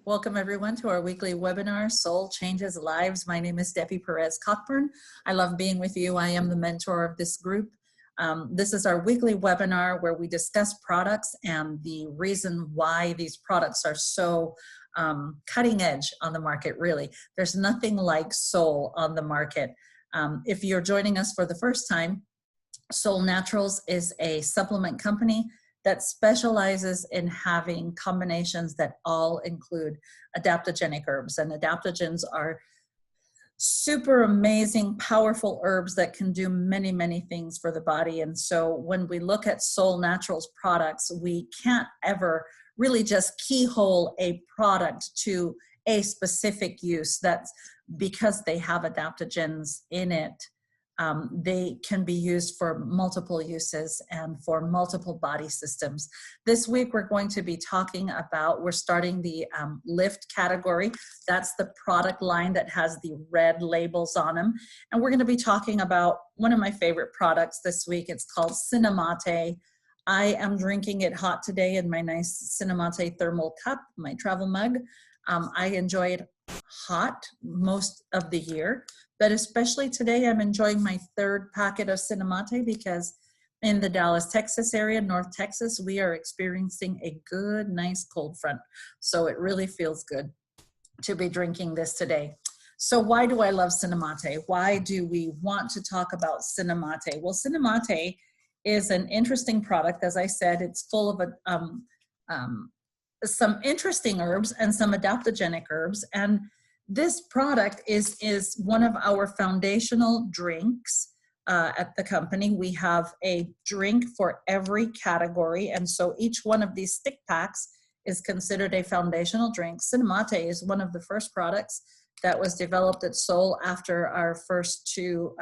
Welcome everyone to our weekly webinar, Soul Changes Lives. My name is Debbie Perez Cockburn. I love being with you. I am the mentor of this group. This is our weekly webinar where we discuss products and the reason why these products are so cutting edge on the market, really. There's nothing like Soul on the market. If you're joining us for the first time, Soul Naturals is a supplement company that specializes in having combinations that all include adaptogenic herbs. And adaptogens are super amazing, powerful herbs that can do many, many things for the body. And so when we look at Soul Naturals products, we can't ever really just keyhole a product to a specific use. That's because they have adaptogens in it. They can be used for multiple uses and for multiple body systems. This week we're going to be talking about, we're starting the Lift category. That's the product line that has the red labels on them. And we're going to be talking about one of my favorite products this week. It's called CinnaMate. I am drinking it hot today in my nice CinnaMate thermal cup, my travel mug. I enjoy it hot most of the year, but especially today I'm enjoying my third packet of CinnaMate because in the Dallas, Texas area, North Texas, we are experiencing a good, nice cold front. So it really feels good to be drinking this today. So why do I love CinnaMate? Why do we want to talk about CinnaMate? Well, CinnaMate is an interesting product. As I said, it's full of some interesting herbs and some adaptogenic herbs. And this product is one of our foundational drinks at the company. We have a drink for every category. And so each one of these stick packs is considered a foundational drink. CinnaMate is one of the first products that was developed at Soul after our first two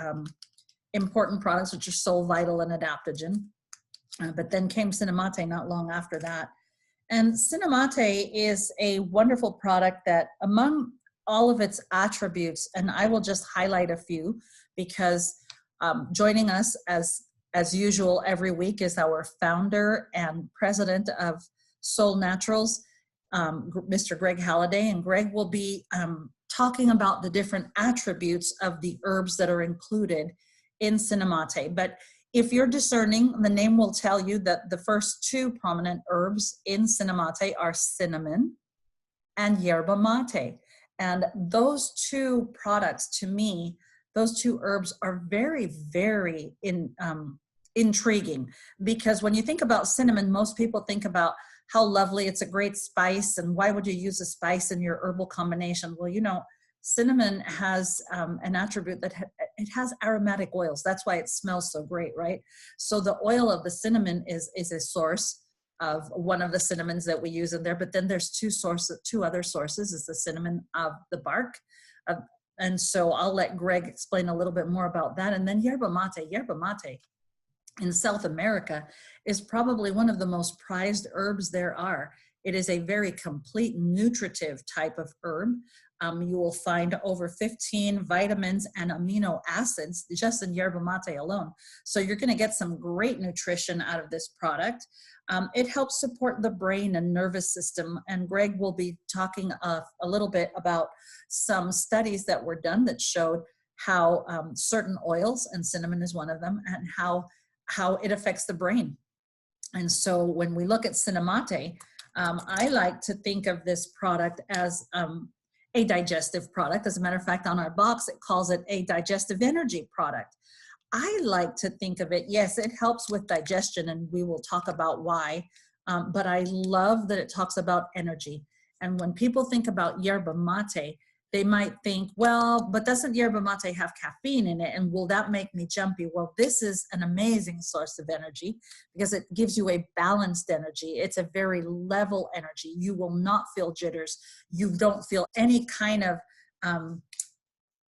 important products, which are Soul Vital and Adaptogen. But then came CinnaMate not long after that. And CinnaMate is a wonderful product that among all of its attributes, and I will just highlight a few because joining us as usual every week is our founder and president of Soul Naturals, Mr. Greg Halliday. And Greg will be talking about the different attributes of the herbs that are included in CinnaMate. But if you're discerning, the name will tell you that the first two prominent herbs in CinnaMate are cinnamon and yerba mate. And those two products, to me, those two herbs are very, very intriguing. Because when you think about cinnamon, most people think about how lovely, it's a great spice, and why would you use a spice in your herbal combination? Well, you know, cinnamon has an attribute that it has aromatic oils. That's why it smells so great, right? So the oil of the cinnamon is a source of one of the cinnamons that we use in there. But then there's two other sources, is the cinnamon of the bark. And so I'll let Greg explain a little bit more about that. And then yerba mate. Yerba mate in South America is probably one of the most prized herbs there are. It is a very complete nutritive type of herb. You will find over 15 vitamins and amino acids just in yerba mate alone. So you're going to get some great nutrition out of this product. It helps support the brain and nervous system. And Greg will be talking a little bit about some studies that were done that showed how certain oils, and cinnamon is one of them, and how it affects the brain. And so when we look at CinnaMate, I like to think of this product as a digestive product. As a matter of fact, on our box, it calls it a digestive energy product. I like to think of it, yes, it helps with digestion, and we will talk about why, but I love that it talks about energy. And when people think about yerba mate, they might think, well, but doesn't yerba mate have caffeine in it? And will that make me jumpy? Well, this is an amazing source of energy because it gives you a balanced energy. It's a very level energy. You will not feel jitters. You don't feel any kind of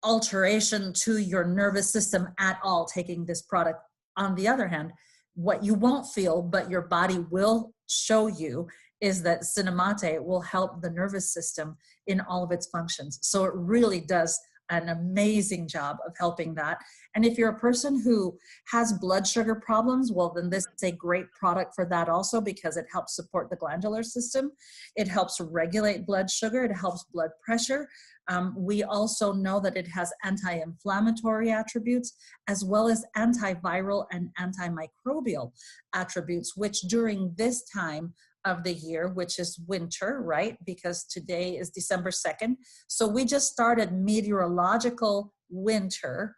alteration to your nervous system at all taking this product. On the other hand, what you won't feel, but your body will show you, is that CinnaMate will help the nervous system in all of its functions. So it really does an amazing job of helping that. And if you're a person who has blood sugar problems, well, then this is a great product for that also, because it helps support the glandular system. It helps regulate blood sugar. It helps blood pressure. We also know that it has anti-inflammatory attributes, as well as antiviral and antimicrobial attributes, which during this time of the year, which is winter, right? Because today is December 2nd. So we just started meteorological winter.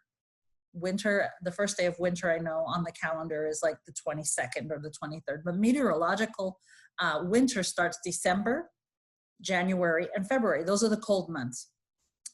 The first day of winter, I know on the calendar is like the 22nd or the 23rd, but meteorological winter starts December, January, and February. Those are the cold months.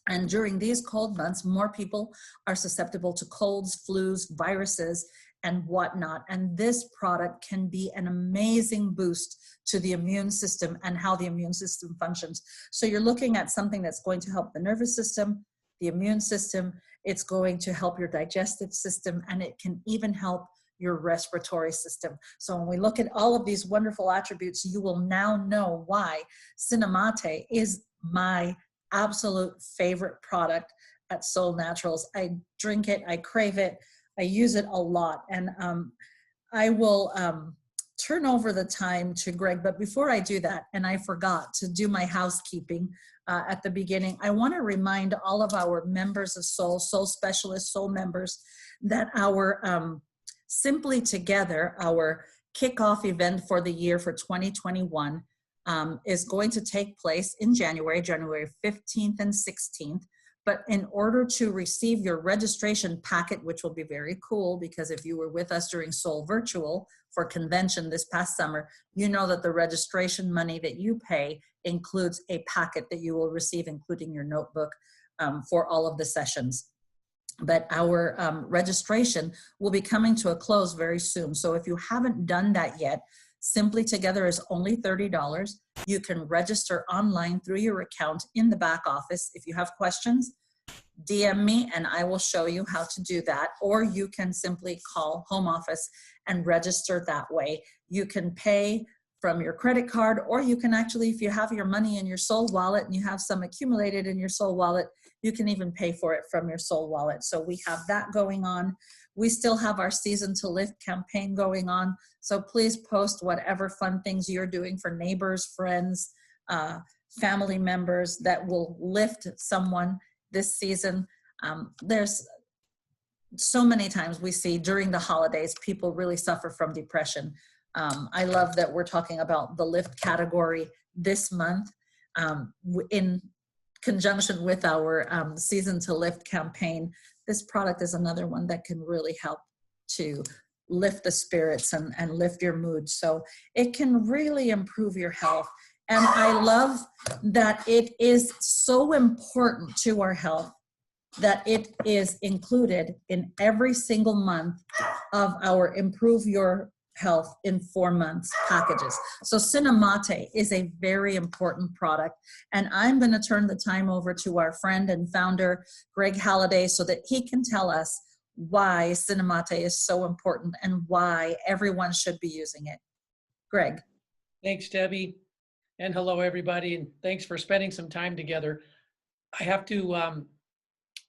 And during these cold months, more people are susceptible to colds, flus, viruses, and whatnot. And this product can be an amazing boost to the immune system and how the immune system functions. So you're looking at something that's going to help the nervous system, the immune system, it's going to help your digestive system, and it can even help your respiratory system. So when we look at all of these wonderful attributes, you will now know why CinnaMate is my absolute favorite product at Soul Naturals. I drink it, I crave it, I use it a lot. And I will turn over the time to Greg, but before I do that, and I forgot to do my housekeeping at the beginning, I want to remind all of our members of Soul, Soul Specialists, Soul members, that our Simply Together, our kickoff event for the year for 2021 is going to take place in January 15th and 16th. But in order to receive your registration packet, which will be very cool, because if you were with us during Soul Virtual for convention this past summer, you know that the registration money that you pay includes a packet that you will receive, including your notebook for all of the sessions. But our registration will be coming to a close very soon. So if you haven't done that yet, Simply Together is only $30. You can register online through your account in the back office. If you have questions, DM me and I will show you how to do that. Or you can simply call home office and register that way. You can pay from your credit card, or you can actually, if you have your money in your Soul wallet and you have some accumulated in your Soul wallet, you can even pay for it from your Soul wallet. So we have that going on. We still have our Season to Lift campaign going on. So please post whatever fun things you're doing for neighbors, friends, family members that will lift someone this season. There's so many times we see during the holidays, people really suffer from depression. I love that we're talking about the lift category this month in conjunction with our Season to Lift campaign. This product is another one that can really help to lift the spirits and lift your mood. So it can really improve your health. And I love that it is so important to our health that it is included in every single month of our Improve Your Health in 4 months packages. So CinnaMate is a very important product. And I'm going to turn the time over to our friend and founder, Greg Halliday, so that he can tell us why CinnaMate is so important and why everyone should be using it. Greg. Thanks, Debbie. And hello, everybody. And thanks for spending some time together. I have to,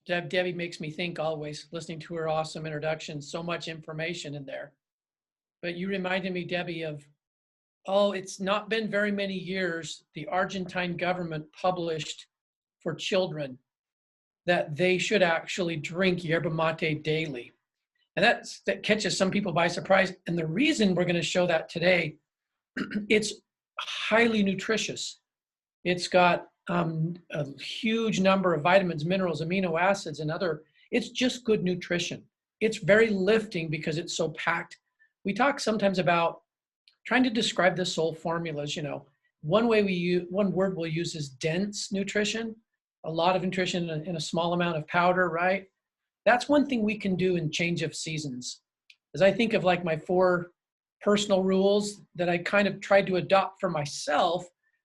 Debbie makes me think always, listening to her awesome introduction, so much information in there. But you reminded me, Debbie, of, it's not been very many years, the Argentine government published for children that they should actually drink yerba mate daily. And that catches some people by surprise. And the reason we're going to show that today, it's highly nutritious. It's got a huge number of vitamins, minerals, amino acids, and it's just good nutrition. It's very lifting because it's so packed. We talk sometimes about trying to describe the Soul formulas. One word we'll use is dense nutrition, a lot of nutrition in a small amount of powder, right? That's one thing we can do in change of seasons. As I think of like my 4 personal rules that I kind of tried to adopt for myself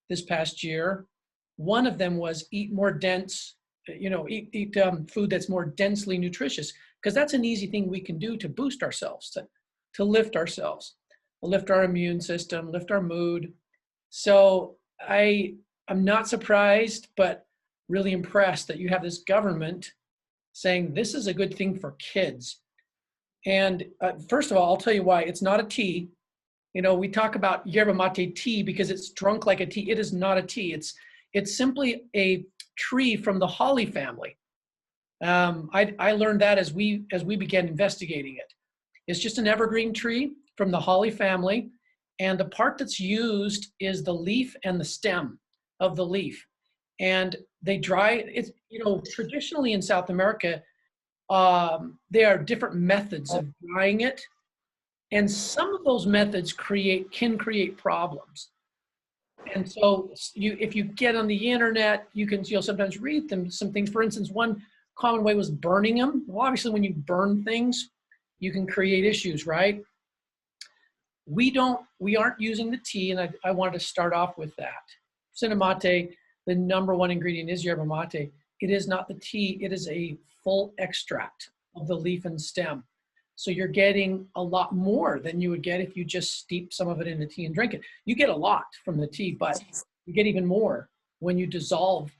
this past year, one of them was eat more dense, eat food that's more densely nutritious, because that's an easy thing we can do to boost ourselves, to lift ourselves, lift our immune system, lift our mood. So I'm not surprised, but really impressed that you have this government saying this is a good thing for kids. And first of all, I'll tell you why. It's not a tea. You know, we talk about yerba mate tea because it's drunk like a tea. It is not a tea. It's simply a tree from the holly family. I learned that as we began investigating it. It's just an evergreen tree from the holly family, and the part that's used is the leaf and the stem of the leaf. And they dry it. You know, traditionally in South America, there are different methods of drying it, and some of those methods can create problems. And so if you get on the internet, you'll sometimes read some things. For instance, one common way was burning them. Well, obviously when you burn things, you can create issues, right? We aren't using the tea, and I wanted to start off with that. CinnaMate, the number one ingredient is yerba mate. It is not the tea, it is a full extract of the leaf and stem. So you're getting a lot more than you would get if you just steep some of it in the tea and drink it. You get a lot from the tea, but you get even more when you dissolve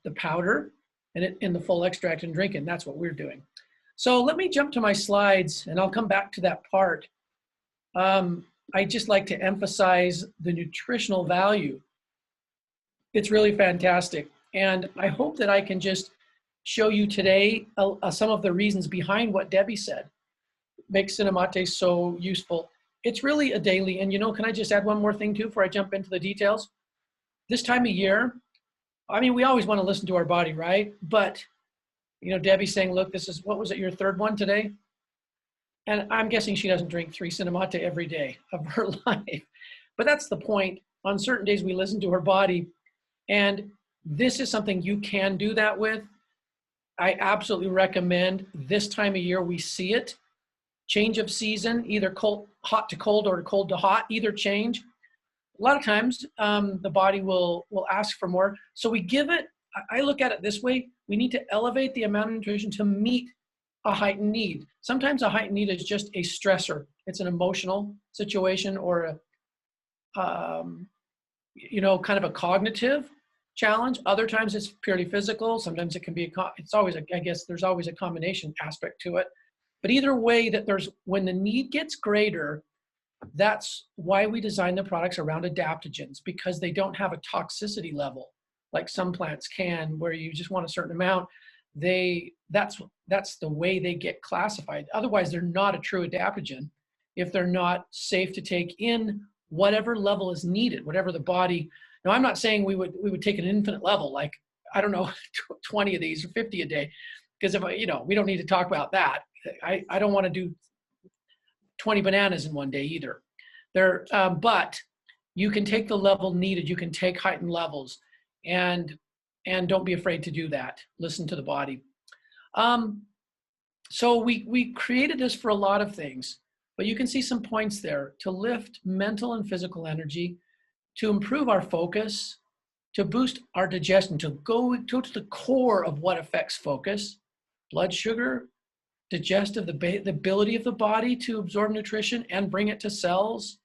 the powder and in the full extract and drink it. And that's what we're doing. So let me jump to my slides, and I'll come back to that part. I just like to emphasize the nutritional value. It's really fantastic. And I hope that I can just show you today some of the reasons behind what Debbie said makes CinnaMate so useful. It's really a daily, and you know, can I just add one more thing too before I jump into the details? This time of year, I mean, we always want to listen to our body, right? But, you know, Debbie's saying, look, what was it, your third one today? And I'm guessing she doesn't drink 3 CinnaMate every day of her life. But that's the point. On certain days, we listen to her body. And this is something you can do that with. I absolutely recommend this time of year we see it. Change of season, either hot to cold or cold to hot, either change. A lot of times the body will ask for more. So we give it, I look at it this way, we need to elevate the amount of nutrition to meet a heightened need. Sometimes a heightened need is just a stressor. It's an emotional situation or you know, kind of a cognitive challenge. Other times it's purely physical. Sometimes it can be, I guess there's always a combination aspect to it. But either way, when the need gets greater, that's why we design the products around adaptogens, because they don't have a toxicity level like some plants can, where you just want a certain amount. That's the way they get classified. Otherwise, they're not a true adaptogen if they're not safe to take in whatever level is needed, whatever the body. Now, I'm not saying we would take an infinite level, like, I don't know, 20 of these or 50 a day, because we don't need to talk about that. I don't want to do 20 bananas in one day either. But you can take the level needed. You can take heightened levels, and don't be afraid to do that. Listen to the body. So we created this for a lot of things, but you can see some points there: to lift mental and physical energy, to improve our focus, to boost our digestion, to go to the core of what affects focus, blood sugar, digestive, the ability of the body to absorb nutrition and bring it to cells.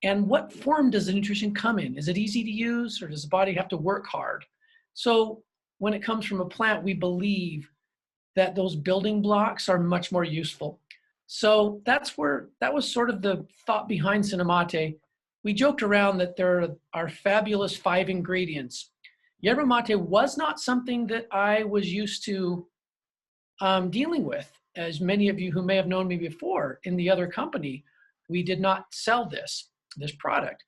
And what form does the nutrition come in? Is it easy to use, or does the body have to work hard? So when it comes from a plant, we believe that those building blocks are much more useful. So that was sort of the thought behind CinnaMate. We joked around that there are fabulous 5 ingredients. Yerba mate was not something that I was used to dealing with. As many of you who may have known me before, in the other company, we did not sell this product.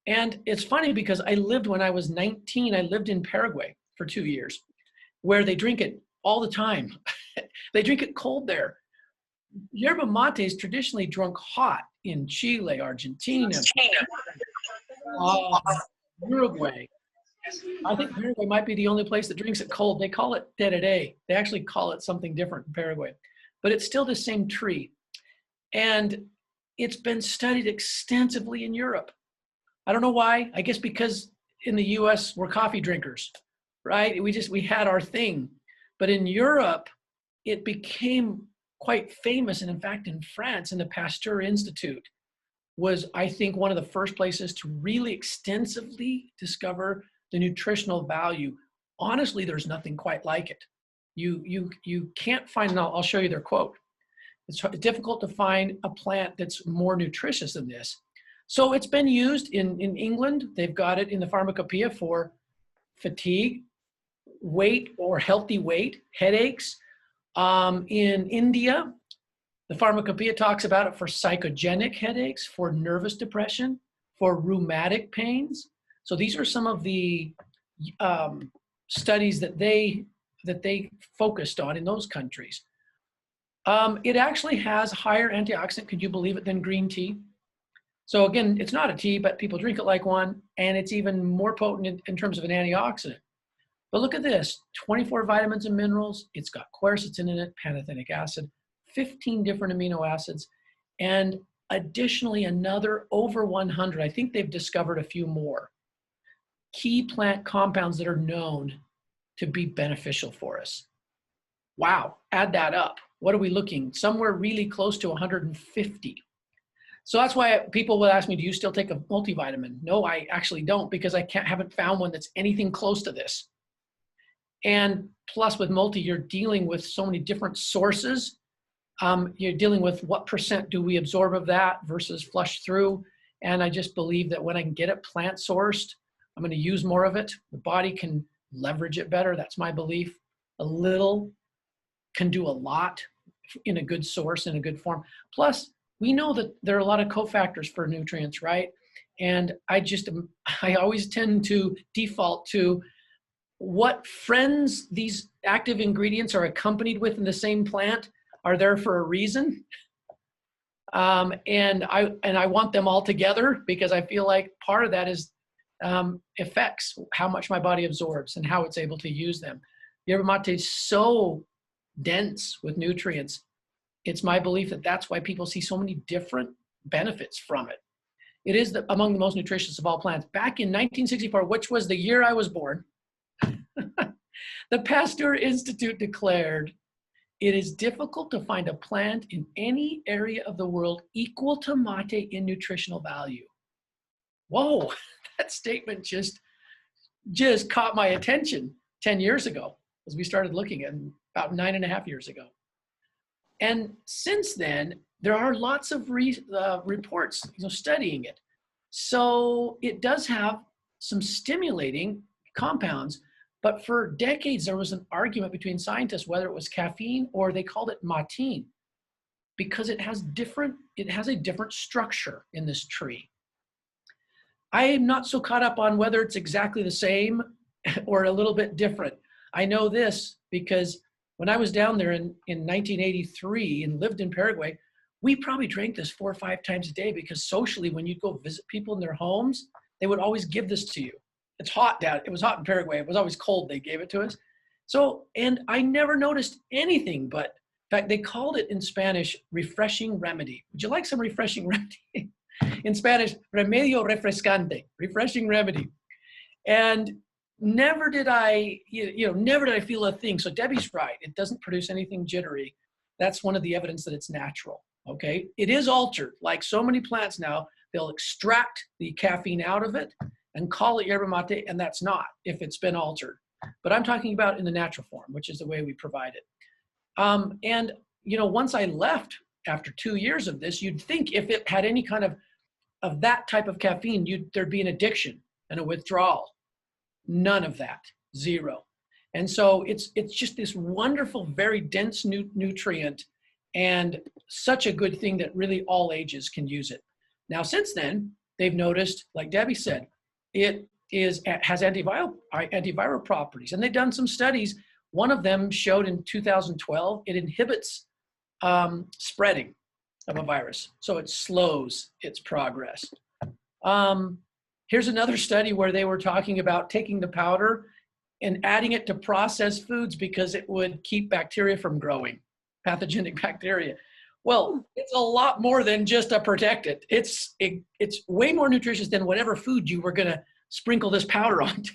And it's funny because when I was 19, I lived in Paraguay for 2 years, where they drink it all the time. They drink it cold there. Yerba mate is traditionally drunk hot in Chile, Argentina, Uruguay. I think Paraguay might be the only place that drinks it cold. They call it tereré. They actually call it something different in Paraguay, but it's still the same tree. And it's been studied extensively in Europe. I don't know why. I guess because in the US, we're coffee drinkers, right? We had our thing. But in Europe, it became quite famous. And in fact, in France, in the Pasteur Institute, was, I think, one of the first places to really extensively discover the nutritional value honestly, there's nothing quite like it. You can't find, and I'll show you their quote. It's difficult to find a plant that's more nutritious than this. So it's been used in England. They've got it in the pharmacopoeia for fatigue, weight or healthy weight, headaches. In India, the pharmacopoeia talks about it for psychogenic headaches, for nervous depression, for rheumatic pains. So these are some of the studies that they focused on in those countries. It actually has higher antioxidant, could you believe it, than green tea. So again, it's not a tea, but people drink it like one, and it's even more potent in terms of an antioxidant. But look at this, 24 vitamins and minerals. It's got quercetin in it, pantothenic acid, 15 different amino acids, and additionally another over 100. I think they've discovered a few more key plant compounds that are known to be beneficial for us. Wow, add that up. What are we looking? Somewhere really close to 150. So that's why people will ask me, do you still take a multivitamin? No, I actually don't, because I haven't found one that's anything close to this. And plus with multi, you're dealing with so many different sources. You're dealing with what percent do we absorb of that versus flush through. And I just believe that when I can get it plant sourced, I'm going to use more of it. The body can leverage it better. That's my belief. A little can do a lot in a good source, in a good form. Plus, we know that there are a lot of cofactors for nutrients, right? And I always tend to default to what friends these active ingredients are accompanied with in the same plant are there for a reason. And I want them all together because I feel like part of that is affects how much my body absorbs and how it's able to use them. Yerba mate is so dense with nutrients. It's my belief that that's why people see so many different benefits from it. It is among the most nutritious of all plants. Back in 1964, which was the year I was born, the Pasteur Institute declared, it is difficult to find a plant in any area of the world equal to mate in nutritional value. Whoa, that statement just caught my attention 10 years ago as we started looking at it, about 9.5 years ago. And since then, there are lots of reports studying it. So it does have some stimulating compounds, but for decades, there was an argument between scientists whether it was caffeine or they called it matine, because it has a different structure in this tree. I am not so caught up on whether it's exactly the same or a little bit different. I know this because when I was down there in 1983 and lived in Paraguay, we probably drank this 4 or 5 times a day because socially, when you'd go visit people in their homes, they would always give this to you. It's hot down. It was hot in Paraguay. It was always cold. They gave it to us. So, and I never noticed anything, but in fact, they called it in Spanish, refreshing remedy. Would you like some refreshing remedy? In Spanish, remedio refrescante, refreshing remedy. And never did I feel a thing. So Debbie's right. It doesn't produce anything jittery. That's one of the evidence that it's natural. Okay. It is altered. Like so many plants now, they'll extract the caffeine out of it and call it yerba mate, and that's not if it's been altered. But I'm talking about in the natural form, which is the way we provide it. And once I left after 2 years of this, you'd think if it had any kind of that type of caffeine, there'd be an addiction and a withdrawal. None of that, zero. And so it's just this wonderful, very dense nutrient and such a good thing that really all ages can use it. Now, since then, they've noticed, like Debbie said, it has antiviral properties. And they've done some studies. One of them showed in 2012, it inhibits spreading of a virus. So it slows its progress. Here's another study where they were talking about taking the powder and adding it to processed foods because it would keep bacteria from growing, pathogenic bacteria. Well, it's a lot more than just a protectant. It's way more nutritious than whatever food you were going to sprinkle this powder onto.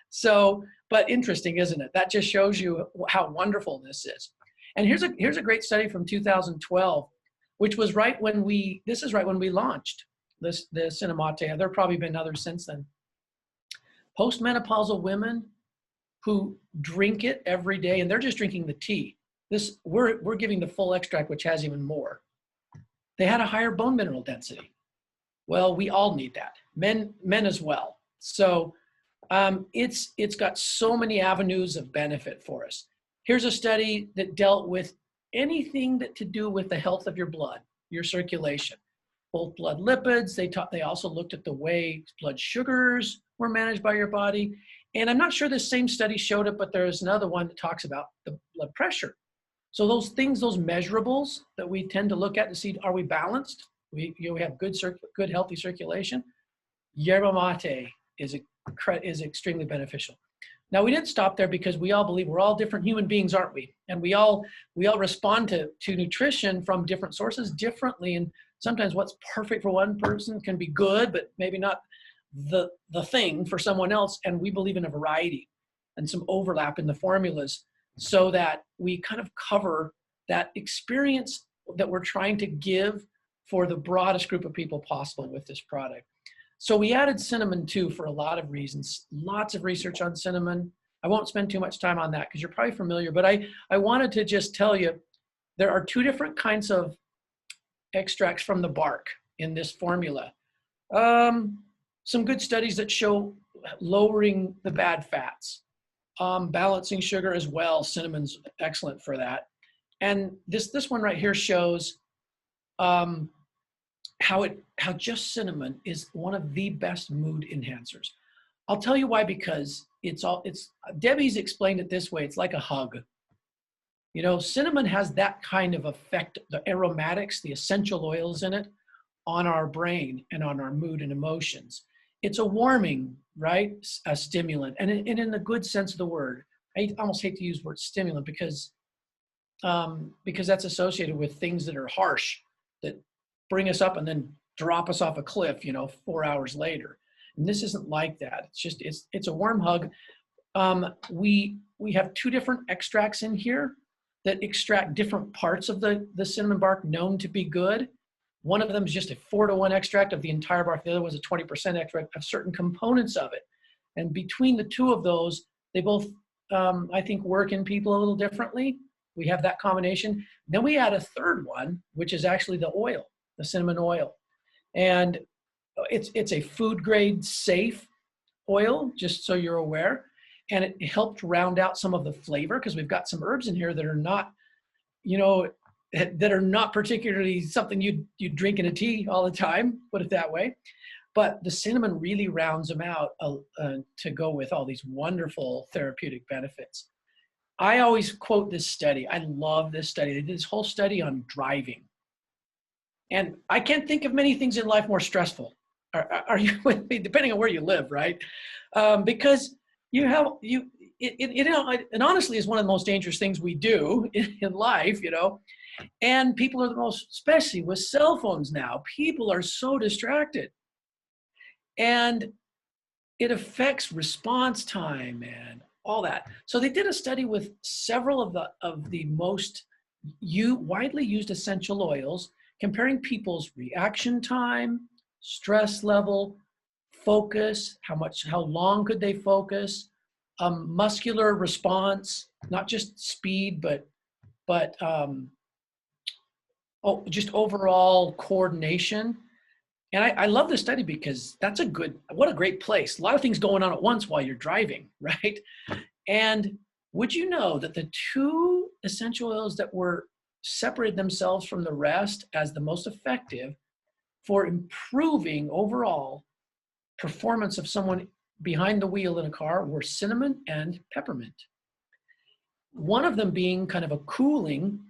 So, but interesting, isn't it? That just shows you how wonderful this is. And here's a great study from 2012, which was right when we launched the CinnaMate. There have probably been others since then. Postmenopausal women who drink it every day, and they're just drinking the tea. We're giving the full extract, which has even more. They had a higher bone mineral density. Well, we all need that, men as well. So it's got so many avenues of benefit for us. Here's a study that dealt with anything that to do with the health of your blood, your circulation, both blood lipids. They also looked at the way blood sugars were managed by your body. And I'm not sure the same study showed it, but there's another one that talks about the blood pressure. So those things, those measurables that we tend to look at to see, are we balanced? We have good healthy circulation. Yerba mate is extremely beneficial. Now, we didn't stop there because we all believe we're all different human beings, aren't we? And we all respond to nutrition from different sources differently. And sometimes what's perfect for one person can be good, but maybe not the thing for someone else. And we believe in a variety and some overlap in the formulas so that we kind of cover that experience that we're trying to give for the broadest group of people possible with this product. So we added cinnamon too for a lot of reasons. Lots of research on cinnamon. I won't spend too much time on that because you're probably familiar, but I wanted to just tell you there are two different kinds of extracts from the bark in this formula. Some good studies that show lowering the bad fats, balancing sugar as well. Cinnamon's excellent for that. And this one right here shows how just cinnamon is one of the best mood enhancers. I'll tell you why, because Debbie's explained it this way. It's like a hug. You know, cinnamon has that kind of effect, the aromatics, the essential oils in it on our brain and on our mood and emotions. It's a warming, right? A stimulant, and in the good sense of the word. I almost hate to use the word stimulant because that's associated with things that are harsh, that bring us up and then drop us off a cliff, 4 hours later. And this isn't like that. It's a warm hug. We have two different extracts in here that extract different parts of the cinnamon bark known to be good. One of them is just a 4-to-1 extract of the entire bark. The other was a 20% extract of certain components of it. And between the two of those, they both, I think, work in people a little differently. We have that combination. Then we add a third one, which is actually the oil, the cinnamon oil. And it's a food grade safe oil, just so you're aware. And it helped round out some of the flavor because we've got some herbs in here that are not, that are not particularly something you drink in a tea all the time, put it that way. But the cinnamon really rounds them out to go with all these wonderful therapeutic benefits. I always quote this study. I love this study. They did this whole study on driving. And I can't think of many things in life more stressful. Are you with me? Depending on where you live, right? Because it honestly is one of the most dangerous things we do in life, and people are the most, especially with cell phones now, people are so distracted. And it affects response time and all that. So they did a study with several of the most widely used essential oils, comparing people's reaction time, stress level, focus, how long could they focus, muscular response, not just speed, but just overall coordination. And I love this study because what a great place. A lot of things going on at once while you're driving, right? And would you know that the two essential oils that were separated themselves from the rest as the most effective for improving overall performance of someone behind the wheel in a car were cinnamon and peppermint. One of them being kind of a cooling,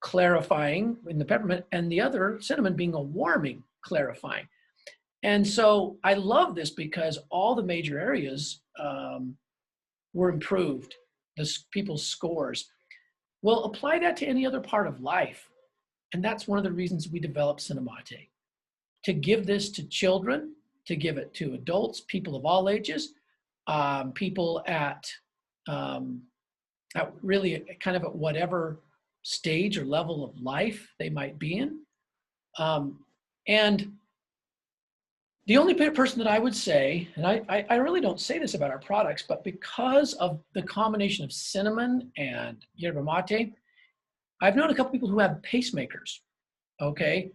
clarifying in the peppermint, and the other, cinnamon, being a warming, clarifying. And so I love this because all the major areas were improved, people's scores. Well, apply that to any other part of life. And that's one of the reasons we developed CinnaMate, to give this to children, to give it to adults, people of all ages, people at really kind of at whatever stage or level of life they might be in. And The only person that I would say, and I really don't say this about our products, but because of the combination of cinnamon and yerba mate, I've known a couple people who have pacemakers, okay?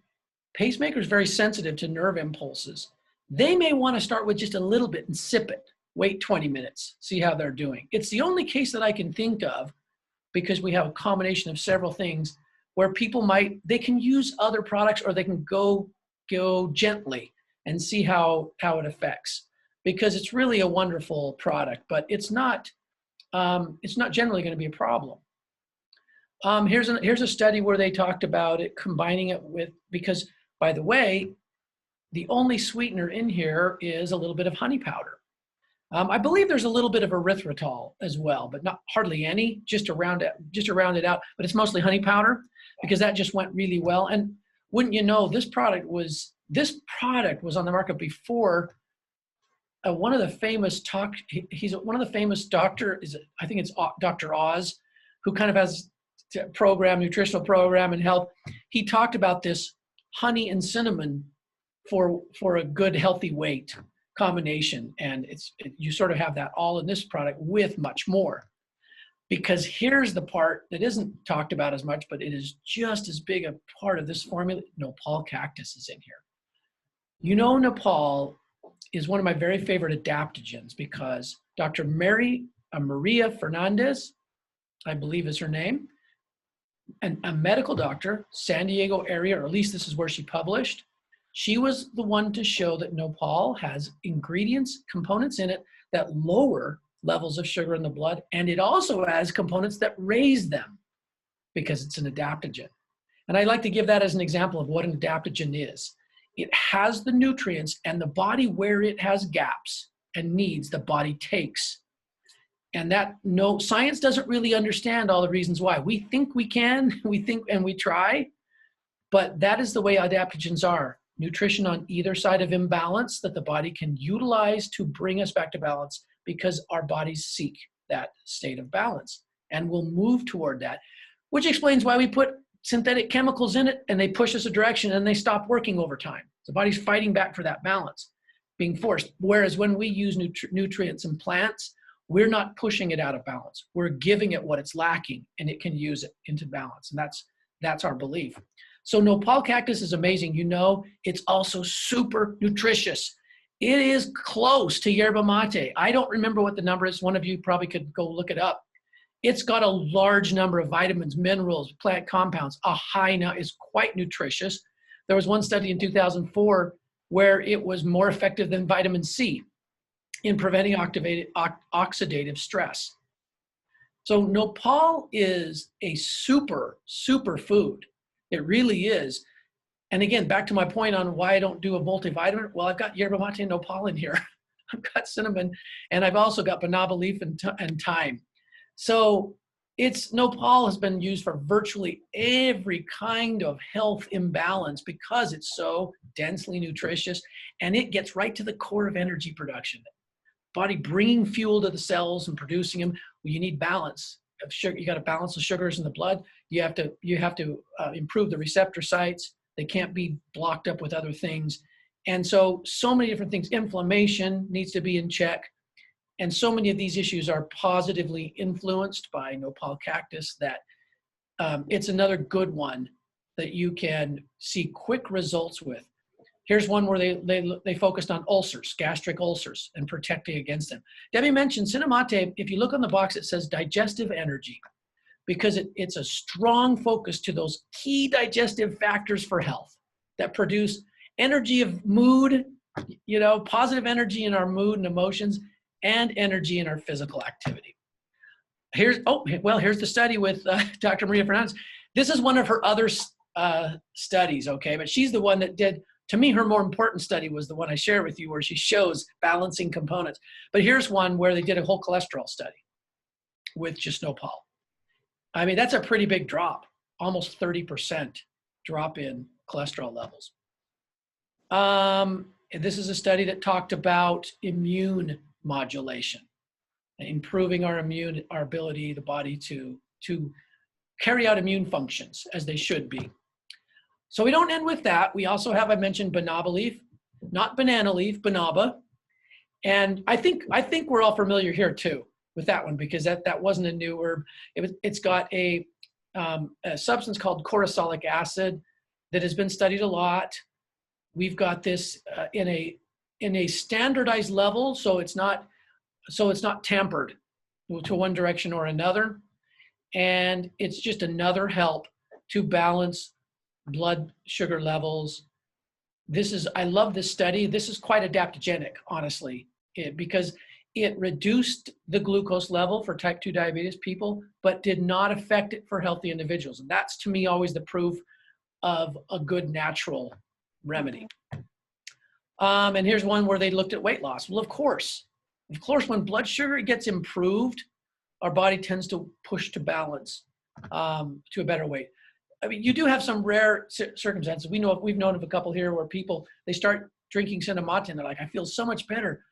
Pacemakers very sensitive to nerve impulses. They may want to start with just a little bit and sip it, wait 20 minutes, see how they're doing. It's the only case that I can think of, because we have a combination of several things where people they can use other products, or they can go gently and see how it affects, because it's really a wonderful product, but it's not generally going to be a problem. Here's a study where they talked about it, combining it with, because by the way, the only sweetener in here is a little bit of honey powder. I believe there's a little bit of erythritol as well, but not hardly any, just to round it out, but it's mostly honey powder, because that just went really well. And wouldn't you know, this product was on the market before one of the famous he's one of the famous doctors, I think it's Dr. Oz, who kind of has nutritional program and health. He talked about this honey and cinnamon for a good healthy weight combination, and you sort of have that all in this product with much more. Because here's the part that isn't talked about as much, but it is just as big a part of this formula. Nopal cactus is in here. You know, Nopal is one of my very favorite adaptogens, because Dr. Maria Fernandez, I believe is her name, and a medical doctor, San Diego area, or at least this is where she published. She was the one to show that Nopal has components in it that lower levels of sugar in the blood, and it also has components that raise them, because it's an adaptogen. And I like to give that as an example of what an adaptogen is. It has the nutrients, and the body, where it has gaps and needs, the body takes. And science doesn't really understand all the reasons why. We think we can, and we try, but that is the way adaptogens are. Nutrition on either side of imbalance that the body can utilize to bring us back to balance, because our bodies seek that state of balance and will move toward that, which explains why we put synthetic chemicals in it and they push us a direction and they stop working over time. The body's fighting back for that balance, being forced. Whereas when we use nutrients in plants, we're not pushing it out of balance. We're giving it what it's lacking, and it can use it into balance. And that's our belief. So Nopal cactus is amazing. You know, it's also super nutritious. It is close to yerba mate. I don't remember what the number is. One of you probably could go look it up. It's got a large number of vitamins, minerals, plant compounds. It's quite nutritious. There was one study in 2004 where it was more effective than vitamin C in preventing oxidative stress. So Nopal is a super, super food. It really is. And again, back to my point on why I don't do a multivitamin. Well, I've got yerba mate and Nopal in here. I've got cinnamon, and I've also got Banaba Leaf and thyme. So Nopal has been used for virtually every kind of health imbalance, because it's so densely nutritious, and it gets right to the core of energy production. Body bringing fuel to the cells and producing them. Well, you need balance of sugar. You got to balance the sugars in the blood. You have to improve the receptor sites. They can't be blocked up with other things. And so many different things. Inflammation needs to be in check. And so many of these issues are positively influenced by Nopal cactus that it's another good one that you can see quick results with. Here's one where they focused on ulcers, gastric ulcers, and protecting against them. Debbie mentioned CinnaMate. If you look on the box, it says digestive energy, because it's a strong focus to those key digestive factors for health that produce energy of mood, positive energy in our mood and emotions, and energy in our physical activity. Here's the study with Dr. Maria Fernandez. This is one of her other studies, okay? But she's the one that did, to me, her more important study was the one I share with you, where she shows balancing components. But here's one where they did a whole cholesterol study with just Nopal. I mean, that's a pretty big drop, almost 30% drop in cholesterol levels. This is a study that talked about immune modulation, improving our ability, the body to carry out immune functions as they should be. So we don't end with that. We also have, I mentioned Banaba Leaf. not banana leaf, Banaba. And I think we're all familiar here too with that one, because that wasn't a new herb. It's got a substance called corosolic acid that has been studied a lot. We've got this in a standardized level, so it's not tampered to one direction or another. And it's just another help to balance blood sugar levels. I love this study. This is quite adaptogenic, honestly, because it reduced the glucose level for type 2 diabetes people, but did not affect it for healthy individuals. And that's, to me, always the proof of a good natural remedy. And here's one where they looked at weight loss. Well, of course, when blood sugar gets improved, our body tends to push to balance to a better weight. I mean, you do have some rare circumstances. We've known of a couple here where people, they start drinking CinnaMate and they're like, I feel so much better.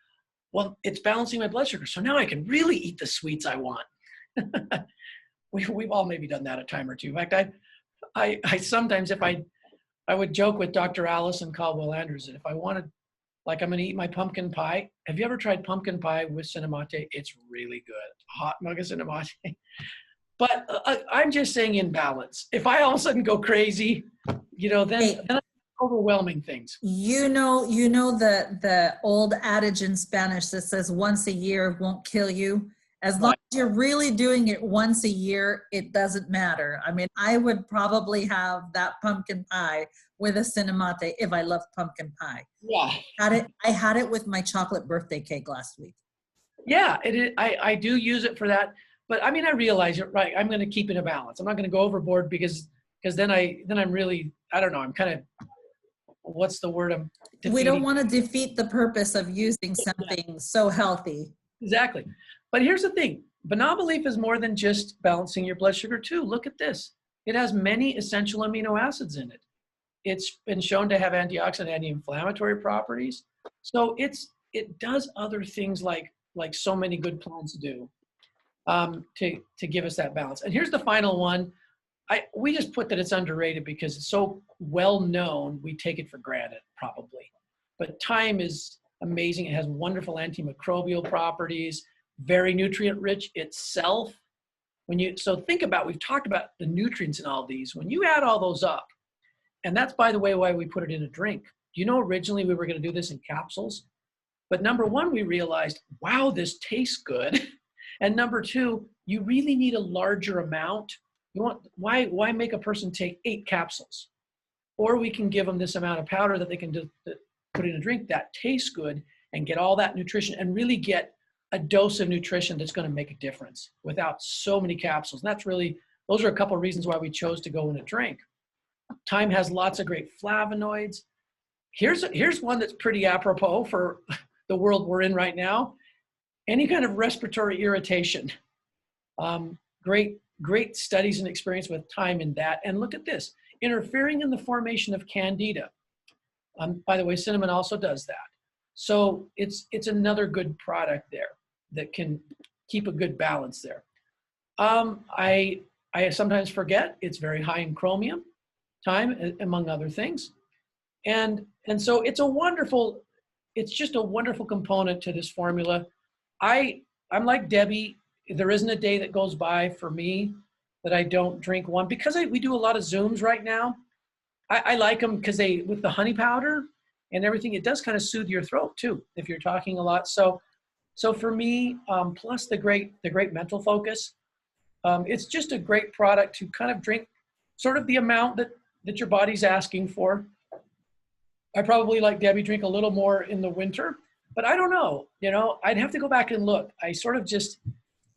Well, it's balancing my blood sugar. So now I can really eat the sweets I want. We've all maybe done that a time or two. In fact, I sometimes, if I would joke with Dr. Allison Caldwell Andrews that if I wanted, like, I'm going to eat my pumpkin pie. Have you ever tried pumpkin pie with CinnaMate? It's really good. Hot mug of CinnaMate. But I'm just saying in balance. If I all of a sudden go crazy, then I'm overwhelming things. You know the old adage in Spanish that says once a year won't kill you. As long as you're really doing it once a year, it doesn't matter. I mean, I would probably have that pumpkin pie with a CinnaMate if I love pumpkin pie. Yeah. I had it with my chocolate birthday cake last week. Yeah, I do use it for that. But I mean, I realize you're right. I'm going to keep it in balance. I'm not going to go overboard because then I'm really, I don't know, I'm kind of, what's the word? We don't want to defeat the purpose of using something so healthy. Exactly. But here's the thing. Banaba leaf is more than just balancing your blood sugar too. Look at this. It has many essential amino acids in it. It's been shown to have antioxidant, anti-inflammatory properties. So it does other things like so many good plants do to give us that balance. And here's the final one. We just put that it's underrated because it's so well known, we take it for granted probably. But thyme is amazing. It has wonderful antimicrobial properties, very nutrient rich itself. So think about, we've talked about the nutrients in all these. When you add all those up, and that's, by the way, why we put it in a drink. Do you know originally we were going to do this in capsules? But number one, we realized, wow, this tastes good. And number two, you really need a larger amount. Why make a person take 8 capsules? Or we can give them this amount of powder that they can put in a drink that tastes good and get all that nutrition and really get a dose of nutrition that's going to make a difference without so many capsules. And those are a couple of reasons why we chose to go in a drink. Thyme has lots of great flavonoids. Here's one that's pretty apropos for the world we're in right now. Any kind of respiratory irritation. Great studies and experience with thyme in that. And look at this, interfering in the formation of candida. By the way, cinnamon also does that. So it's another good product there that can keep a good balance there. I sometimes forget it's very high in chromium, thyme, among other things. And so it's just a wonderful component to this formula. I'm like Debbie, there isn't a day that goes by for me that I don't drink one, because we do a lot of Zooms right now. I like them because with the honey powder and everything, it does kind of soothe your throat too, if you're talking a lot. So for me, plus the great mental focus, it's just a great product to kind of drink sort of the amount that your body's asking for. I probably, like Debbie, drink a little more in the winter, but I don't know, I'd have to go back and look. I sort of just,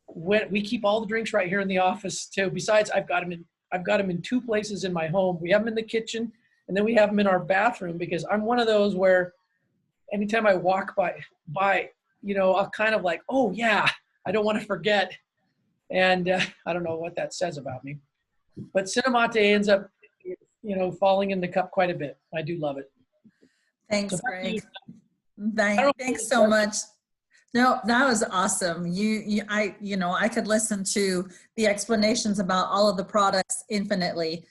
we keep all the drinks right here in the office too. Besides, I've got them in 2 places in my home. We have them in the kitchen, and then we have them in our bathroom, because I'm one of those where anytime I walk by, I'll kind of like, oh yeah, I don't want to forget. And I don't know what that says about me, but CinnaMate ends up, falling in the cup quite a bit. I do love it. Thanks, Greg. Thanks so much. No, that was awesome. I could listen to the explanations about all of the products infinitely.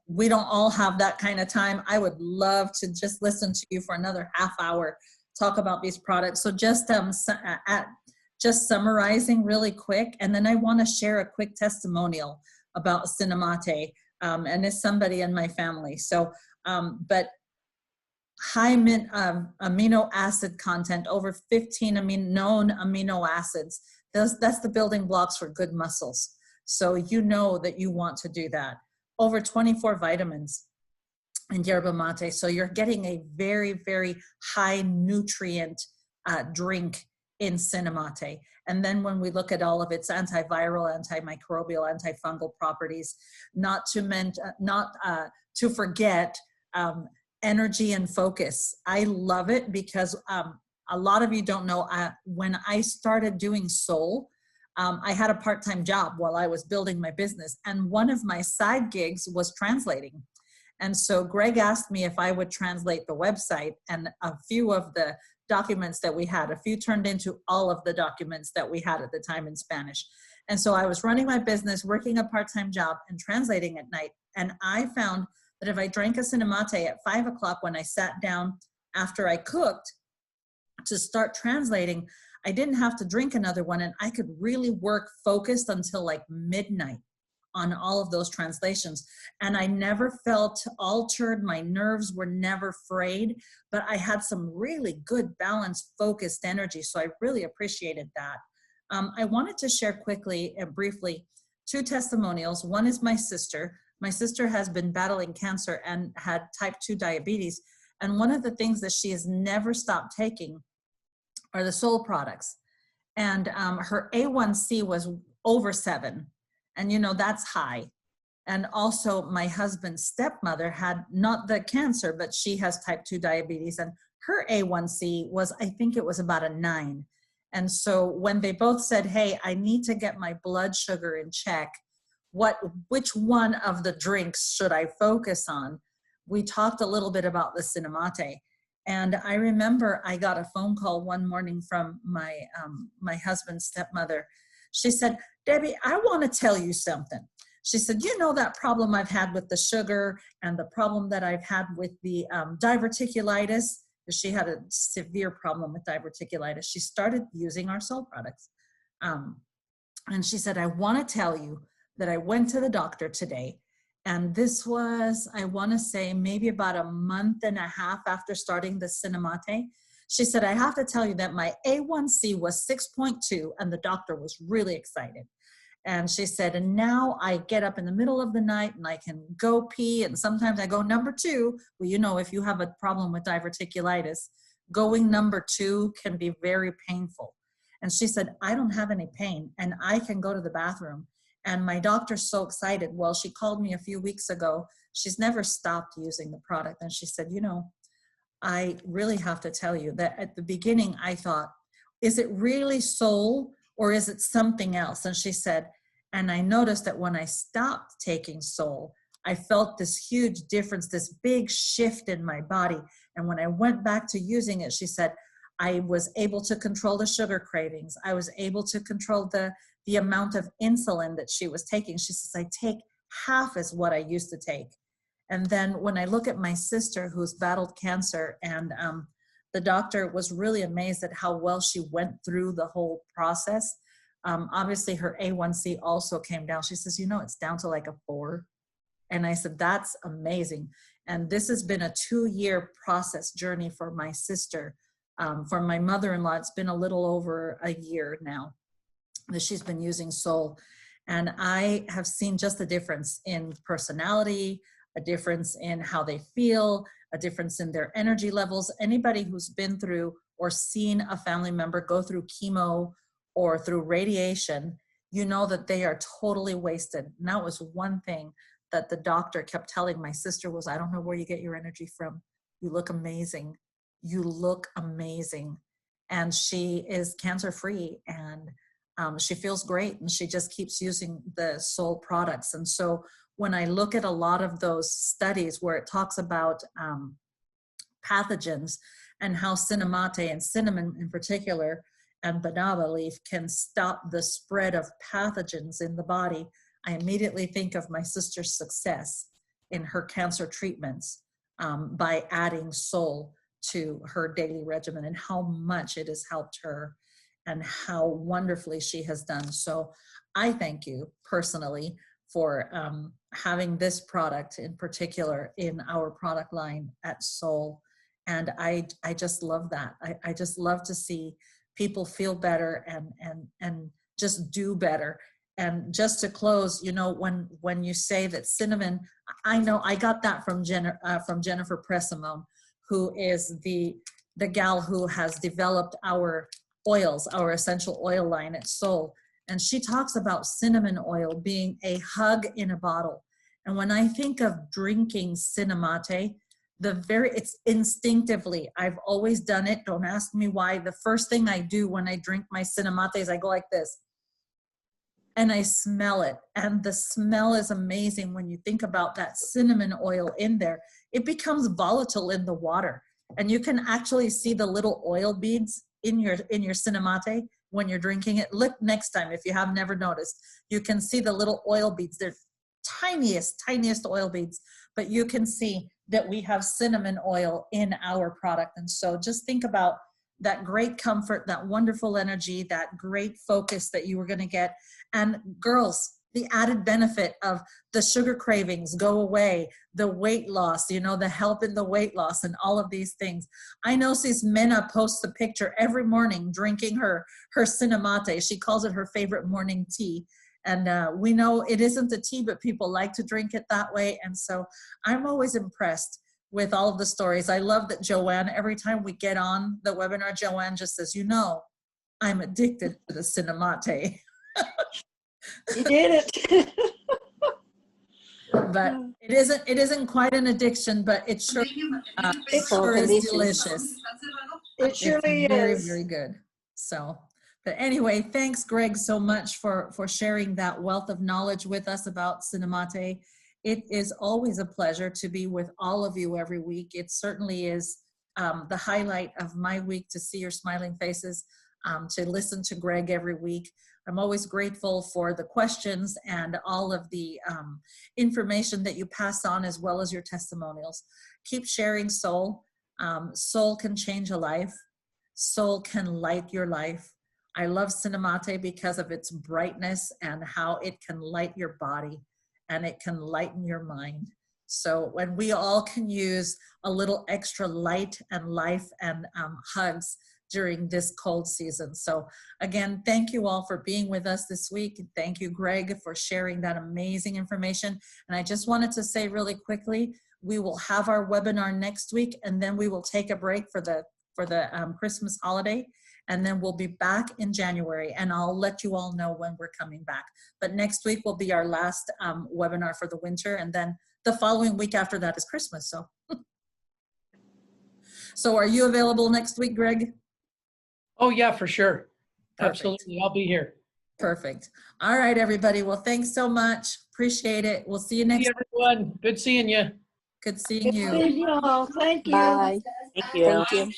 We don't all have that kind of time. I would love to just listen to you for another half hour, talk about these products. So just summarizing really quick, and then I want to share a quick testimonial about CinnaMate, and it's somebody in my family. So, but high amino acid content, over 15 known amino acids. That's the building blocks for good muscles. So you know that you want to do that. Over 24 vitamins in yerba mate. So you're getting a very, very high nutrient drink in CinnaMate. And then when we look at all of its antiviral, antimicrobial, antifungal properties, not to forget energy and focus. I love it because a lot of you don't know, when I started doing Solle, I had a part-time job while I was building my business, and one of my side gigs was translating. And so Greg asked me if I would translate the website, and a few of the documents that we had, a few turned into all of the documents that we had at the time in Spanish. And so I was running my business, working a part-time job, and translating at night. And I found that if I drank a CinnaMate at 5 o'clock when I sat down after I cooked to start translating, I didn't have to drink another one, and I could really work focused until like midnight on all of those translations. And I never felt altered. My nerves were never frayed, but I had some really good, balanced, focused energy. So I really appreciated that. I wanted to share quickly and briefly 2 testimonials. One is my sister. My sister has been battling cancer and had type 2 diabetes. And one of the things that she has never stopped taking are the Solle products. And her A1C was over 7. And, you know, that's high. And also my husband's stepmother had not the cancer, but she has type 2 diabetes. And her A1C was, I think it was about a 9. And so when they both said, hey, I need to get my blood sugar in check, which one of the drinks should I focus on? We talked a little bit about the CinnaMate. And I remember I got a phone call one morning from my husband's stepmother. She said, Debbie, I want to tell you something. She said, you know that problem I've had with the sugar and the problem that I've had with the diverticulitis? She had a severe problem with diverticulitis. She started using our Solle products. And she said, I want to tell you that I went to the doctor today. And this was, I want to say, maybe about a month and a half after starting the CinnaMate. She said, I have to tell you that my A1C was 6.2, and the doctor was really excited. And she said, and now I get up in the middle of the night and I can go pee, and sometimes I go number 2. Well, you know, if you have a problem with diverticulitis, going number 2 can be very painful. And she said, I don't have any pain, and I can go to the bathroom. And my doctor's so excited. Well, she called me a few weeks ago. She's never stopped using the product. And she said, you know, I really have to tell you that at the beginning, I thought, is it really Solle or is it something else? And she said, and I noticed that when I stopped taking Solle, I felt this huge difference, this big shift in my body. And when I went back to using it, she said, I was able to control the sugar cravings. I was able to control the amount of insulin that she was taking. She says, I take half as what I used to take. And then when I look at my sister who's battled cancer, and the doctor was really amazed at how well she went through the whole process. Obviously her A1C also came down. She says, you know, it's down to like a 4. And I said, that's amazing. And this has been a 2-year process journey for my sister. For my mother-in-law, it's been a little over a year now that she's been using Solle. And I have seen just a difference in personality, a difference in how they feel, a difference in their energy levels. Anybody who's been through or seen a family member go through chemo or through radiation, you know that they are totally wasted. And that was one thing that the doctor kept telling my sister was, I don't know where you get your energy from. You look amazing. You look amazing. And she is cancer-free, and she feels great, and she just keeps using the Solle products. And so when I look at a lot of those studies where it talks about pathogens and how CinnaMate and cinnamon in particular and Banaba Leaf can stop the spread of pathogens in the body, I immediately think of my sister's success. in her cancer treatments by adding Solle to her daily regimen, and how much it has helped her and how wonderfully she has done. So I thank you personally for having this product in particular in our product line at Solle. And I just love that. I just love to see people feel better and just do better. And just to close, you know, when you say that cinnamon, I know I got that from Jennifer Pressimone, who is the gal who has developed our oils, our essential oil line at Solle. And she talks about cinnamon oil being a hug in a bottle. And when I think of drinking CinnaMate, it's instinctively, I've always done it. Don't ask me why. The first thing I do when I drink my CinnaMate is I go like this. And I smell it. And the smell is amazing when you think about that cinnamon oil in there. It becomes volatile in the water. And you can actually see the little oil beads in your CinnaMate when you're drinking it. Look next time if you have never noticed. You can see the little oil beads. They're tiniest oil beads, but you can see that we have cinnamon oil in our product. And so just think about that great comfort, that wonderful energy, that great focus that you were going to get. And girls, the added benefit of the sugar cravings go away, the weight loss, you know, the help in the weight loss and all of these things. I know Mena posts a picture every morning drinking her CinnaMate. She calls it her favorite morning tea. And we know it isn't a tea, but people like to drink it that way. And so I'm always impressed with all of the stories. I love that Joanne, every time we get on the webinar, Joanne just says, you know, I'm addicted to the CinnaMate. You did it. But it isn't quite an addiction, but it sure is delicious. It surely very, is. very good. So, but anyway, thanks, Greg, so much for sharing that wealth of knowledge with us about CinnaMate. It is always a pleasure to be with all of you every week. It certainly is the highlight of my week to see your smiling faces, to listen to Greg every week. I'm always grateful for the questions and all of the information that you pass on, as well as your testimonials. Keep sharing Solle. Solle can change a life. Solle can light your life. I love CinnaMate because of its brightness and how it can light your body and it can lighten your mind. So when we all can use a little extra light and life and hugs during this cold season. So again, thank you all for being with us this week. Thank you, Greg, for sharing that amazing information. And I just wanted to say really quickly, we will have our webinar next week, and then we will take a break for the Christmas holiday. And then we'll be back in January, and I'll let you all know when we're coming back. But next week will be our last webinar for the winter, and then the following week after that is Christmas. So, so are you available next week, Greg? Oh yeah, for sure. Perfect. Absolutely, I'll be here. Perfect. All right, everybody. Well, thanks so much. Appreciate it. We'll see you next week. Everyone, good seeing you. Good seeing you. Good seeing you all. Thank you. Bye. Thank you. Thank you.